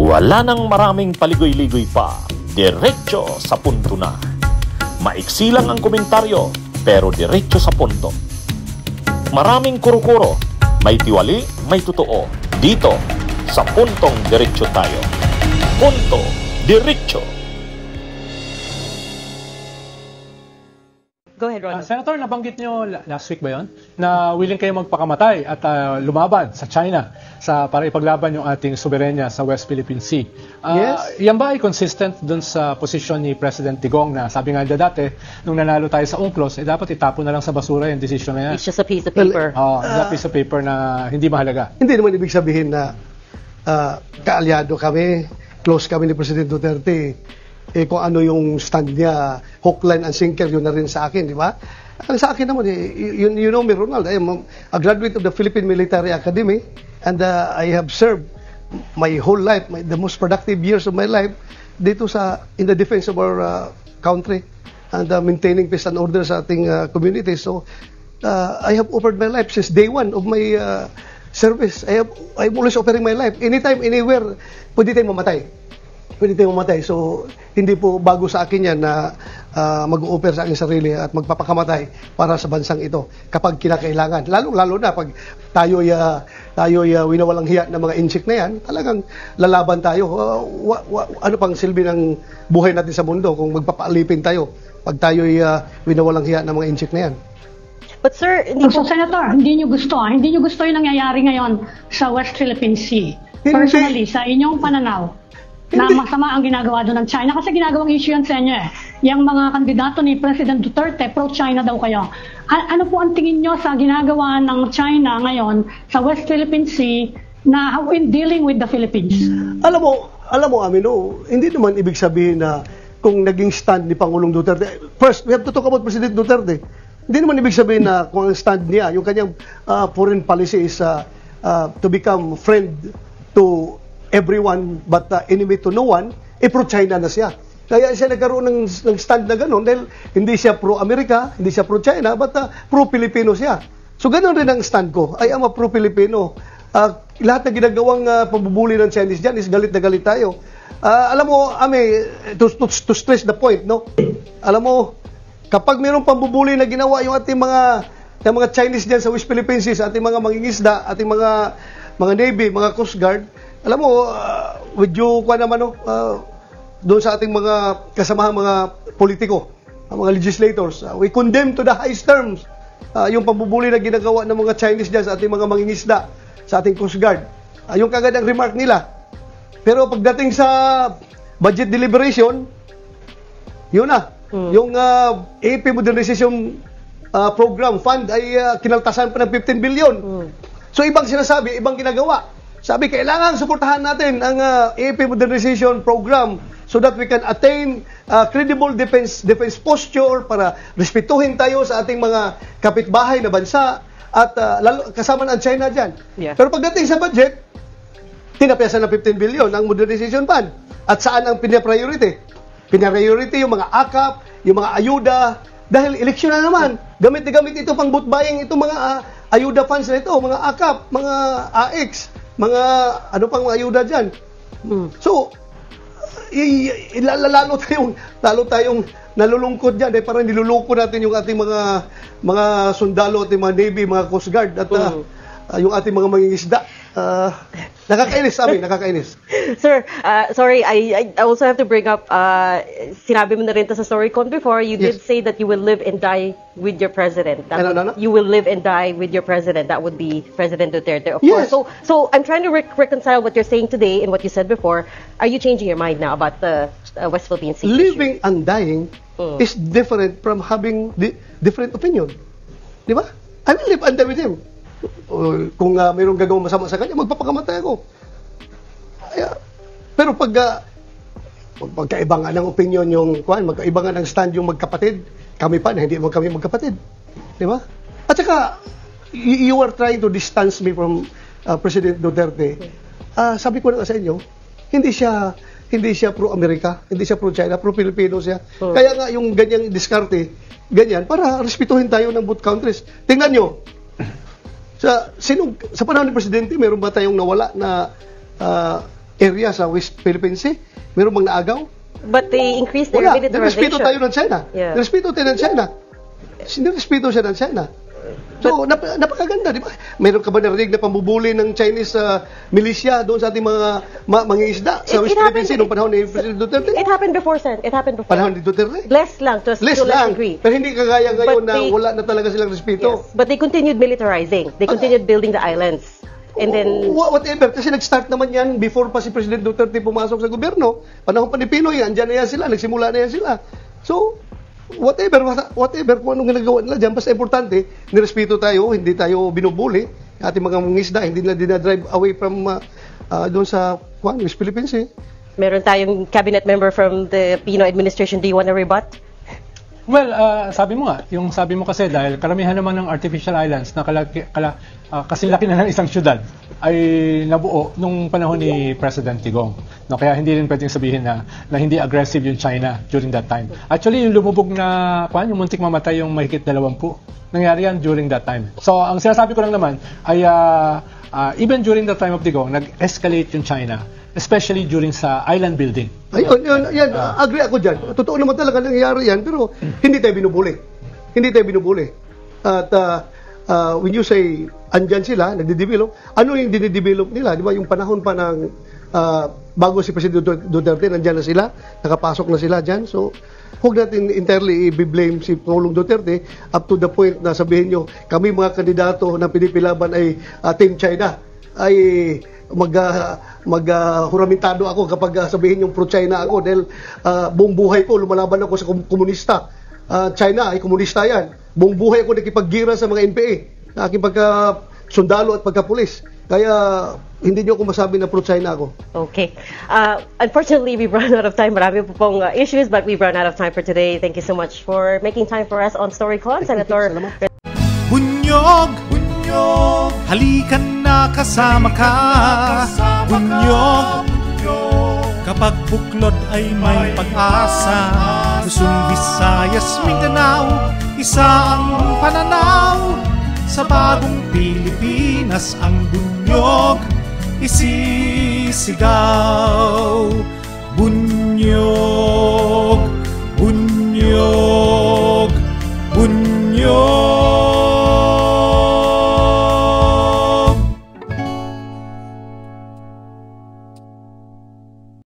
Wala nang maraming paligoy-ligoy pa, diretso sa punto na. Maiksi lang ang komentaryo, pero diretso sa punto. Maraming kuro-kuro, may tiwali, may totoo. Dito, sa Puntong Diretso tayo. Punto Diretso. Go ahead, Ronald. Senator, nabanggit nyo last week ba yun? Na willing kayo magpakamatay at lumaban sa China para ipaglaban yung ating soberenya sa West Philippine Sea. Yes. Yan ba ay consistent dun sa posisyon ni President Digong na sabi nga dati, nung nanalo tayo sa UNCLOS, dapat itapon na lang sa basura yung desisyon na yan? It's just a piece of paper. A piece of paper na hindi mahalaga. Hindi naman ibig sabihin na kaalyado kami, close kami ni President Duterte. Kung ano yung stand niya, hook, line, and sinker, yun na rin sa akin, di ba? Ang sa akin naman, you know me, Ronald, I am a graduate of the Philippine Military Academy, and I have served my whole life, the most productive years of my life, dito in the defense of our country, and maintaining peace and order sa ating community. So, I have offered my life since day one of my service. I'm always offering my life. Anytime, anywhere, pwede tayong mamatay. Pwede tayong mamatay. So, hindi po bago sa akin yan na mag-o-offer sa aking sarili at magpapakamatay para sa bansang ito kapag kinakailangan. Lalo na pag tayo'y winawalang hiya ng mga insect na yan, talagang lalaban tayo. Ano pang silbi ng buhay natin sa mundo kung magpapaalipin tayo pag tayo'y winawalang hiya ng mga insect na yan. But sir, Senator, hindi nyo gusto yung nangyayari ngayon sa West Philippine Sea. Personally, sa inyong pananaw, na masama ang ginagawa doon ng China kasi ginagawang issue yan sa inyo eh. Yung mga kandidato ni President Duterte, pro-China daw kayo. Ano po ang tingin nyo sa ginagawa ng China ngayon sa West Philippine Sea na how in dealing with the Philippines? Alam mo, Amino, hindi naman ibig sabihin na kung naging stand ni Pangulong Duterte. First, we have to talk about President Duterte. Hindi naman ibig sabihin na kung ang stand niya, yung kanyang foreign policy is to become friend to everyone but enemy to no one, pro-China na siya. Kaya siya nagkaroon ng stand na gano'n dahil hindi siya pro-Amerika, hindi siya pro-China, but pro-Filipino siya. So gano'n rin ang stand ko. I am a pro-Filipino. Lahat na ginagawang pambubuli ng Chinese dyan is galit na galit tayo. Alam mo, to stress the point, no? Alam mo, kapag mayroong pambubuli na ginawa yung ating mga Chinese dyan sa West Philippine Sea, ating mga mangingisda, ating mga Navy, mga Coast Guard, alam mo, with you, doon sa ating mga kasamahang mga politiko, mga legislators, we condemn to the highest terms yung pambubuli na ginagawa ng mga Chinese dyan sa ating mga mangingisda, sa ating Coast Guard. Yung kagad ang remark nila. Pero pagdating sa budget deliberation, yun na. Yung AP Modernization Program Fund ay kinaltasan pa ng 15 billion. So ibang sinasabi, ibang ginagawa. Sabi, kailangan suportahan natin ang AP Modernization Program so that we can attain credible defense posture para respetuhin tayo sa ating mga kapitbahay na bansa at lalo, kasama ng China dyan. Yeah. Pero pagdating sa budget, tinapiasan ng 15 billion ang Modernization Fund. At saan ang pinapriority? Pinapriority yung mga AKAP, yung mga ayuda, dahil eleksyon na naman. Gamit na gamit ito pang vote-buying itong mga ayuda funds na ito, mga AKAP, mga AX, mga ano pang ayuda dyan. So, lalo tayong nalulungkot dyan dahil parang niluloko natin yung ating mga sundalo, ating mga Navy, mga Coast Guard at yung ating mga mangingisda. Nakakainis. Sir, sorry, I also have to bring up, sinabi mo na rin sa StoryCon before, you did say that you will live and die with your president. You will live and die with your president. That would be President Duterte, of course. So I'm trying to reconcile what you're saying today and what you said before. Are you changing your mind now about the West Philippine Sea Living and dying is different from having different opinion. Di ba? I will live and die with him. Kung mayroong gagawang masama sa kanya, magpapakamatay ako. Pero magkaiba nga ng opinion magkaiba nga ng stand yung magkapatid, kami pa na hindi mo kami magkapatid. Di ba? At saka, you are trying to distance me from President Duterte. Sabi ko na sa inyo, hindi siya pro-Amerika, hindi siya pro-China, pro-Filipino siya. Kaya nga yung ganyang diskarte, ganyan, para respetuhin tayo ng both countries. Tingnan nyo, sa panahon ni Presidente, meron ba tayong nawala na area sa West Philippine Sea? Meron bang naagaw? But they increased their Wala. militarization. Nirespeto tayo ng China. Yeah. Nirespeto tayo ng China. Nirespeto siya ng China. So, napakaganda, di ba? Meron ka ba narinig na pambubuli ng Chinese militia doon sa ating mga isda sa West Philippine Sea noong panahon ni President Duterte? It happened before, sir. It happened before. Panahon ni Duterte? Less lang, to a less degree. Pero hindi kagaya ngayon But na wala na talaga silang respeto. Yes, but they continued militarizing. They continued building the islands. And then, whatever, kasi nag-start naman yan before pa si President Duterte pumasok sa gobyerno. Panahon pa ni Pinoy, andyan na yan sila, nagsimula na yan sila. So, whatever kung anong ginagawa nila dyan, basta importante, nirespeto tayo, hindi tayo binubuli, ating mga mangisda, hindi nila dinadrive away from doon sa West Philippines. meron tayong cabinet member from the Pinoy administration. Do you want to rebut? Well, sabi mo nga, yung sabi mo kasi dahil karamihan naman ng artificial islands na kasing laki na ng isang syudad ay nabuo nung panahon ni President Digong. No, kaya hindi rin pwedeng sabihin na hindi aggressive yung China during that time. Actually, yung lumubog na, yung muntik mamatay yung mahigit 20, nangyari yan during that time. So, ang sinasabi ko lang naman ay even during the time of Digong, nag-escalate yung China, especially during sa island building. Ayun, yan, agree ako dyan. Totoo naman talaga nangyayari yan, pero hindi tayo binubuli. Hindi tayo binubuli. At when you say, andyan sila, nagde-develop, ano yung dinidevelop nila? Di ba yung panahon pa ng bago si President Duterte, nandyan na sila, nakapasok na sila dyan. So, huwag natin entirely i-blame si Pangulong Duterte up to the point na sabihin nyo, kami mga kandidato na pinipilaban ay Team China, ay huramentado ako kapag sabihin yung pro-China ako dahil buong buhay ko lumalaban ako sa komunista. China ay komunista yan. Buong buhay ako nakipaggira sa mga NPA, na aking pagka-sundalo at pagka-pulis. Kaya hindi niyo ako masabi na pro-China ako. Okay. Unfortunately, we've run out of time. Marami po pong issues, but we've run out of time for today. Thank you so much for making time for us on StoryCon, Senator. Bunyog, halikan na kasama ka. Bunyog, kapag buklod ay may pag-asa. Luzon, Visayas, Mindanao, isa ang pananaw. Sa bagong Pilipinas ang bunyog isisigaw.